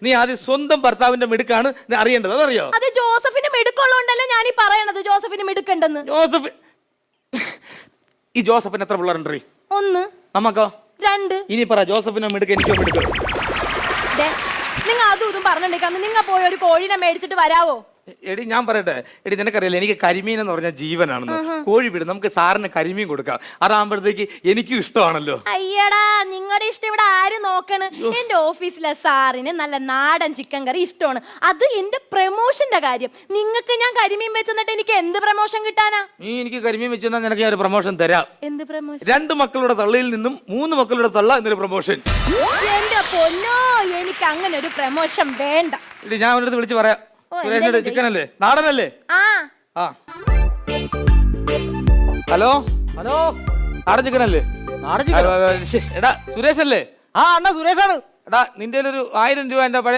നീ ആദ്യം സ്വന്തം ഭർത്താവിന്റെ മിടുക്കാണ് നീ അറിയേണ്ടത്, അതറിയോ? അത് ജോസഫിന് മിടുക്കുള്ളതുകൊണ്ടല്ലേ ഞാൻ ഈ പറയണത് ജോസഫിന് മിടുക്കുണ്ടെന്ന്. ജോസഫ് ഈ ജോസഫിന് എത്ര പിള്ളേരുണ്ട്? 1. നമുക്കോ 2. ഇനി പറ, ജോസഫിനെ മിടുക്ക് എനിക്കോ മിടുക്ക്? നിങ്ങൾ അതും ഇതും പറഞ്ഞിട്ടുണ്ടെങ്കിൽ നിങ്ങൾ പോയി ഒരു കോഴിനെ മേടിച്ചിട്ട് വരാവോ? എടി ഞാൻ പറയട്ടെ, എടി നിനക്കറിയില്ല എനിക്ക് കരിമീൻ എന്ന് പറഞ്ഞാൽ ജീവനാണെന്ന്. കോഴി വിടും, നമുക്ക് സാറിന് കരിമീൻ കൊടുക്കാം. അതാകുമ്പോഴത്തേക്ക് എനിക്കും ഇഷ്ടമാണല്ലോ. അയ്യടാ, നിങ്ങളുടെ ഇഷ്ടം ഇവിടെ ആര് നോക്കണ്? എന്റെ ഓഫീസിലെ സാറിന് നല്ല നാടൻ ചിക്കൻ കറി ഇഷ്ടമാണ്. അത് എന്റെ പ്രമോഷന്റെ കാര്യം. നിങ്ങൾക്ക് ഞാൻ കരിമീൻ വെച്ചെന്നിട്ട് എനിക്ക് എന്ത് പ്രമോഷൻ കിട്ടാനാ? നീ എനിക്ക് കരിമീൻ വെച്ചാൽ നിനക്ക് ഞാൻ ഒരു പ്രമോഷൻ തരാം. എന്ത് പ്രമോഷൻ? 2 മക്കളുടെ തള്ളയിൽ നിന്നും 3 മക്കളുടെ തള്ള എന്നൊരു പ്രമോഷൻ. എന്റെ പൊന്നോ, എനിക്ക് അങ്ങനെ ഒരു പ്രമോഷൻ വേണ്ട. എടി ഞാൻ അവൻ്റെ അടുത്ത് വിളിച്ച് പറയാം. ചിക്കൻ അല്ലേ, നാടനല്ലേ? ആ ഹലോ ഹലോ, നാടൻ ചിക്കൻ അല്ലേ? നാടൻ ചിക്കൻ. എടാ സുരേഷ് അല്ലേ? ആ അണ്ണാ സുരേഷാണ്. എടാ നിന്റെ ഒരു 1000 രൂപ എന്റെ പഴയ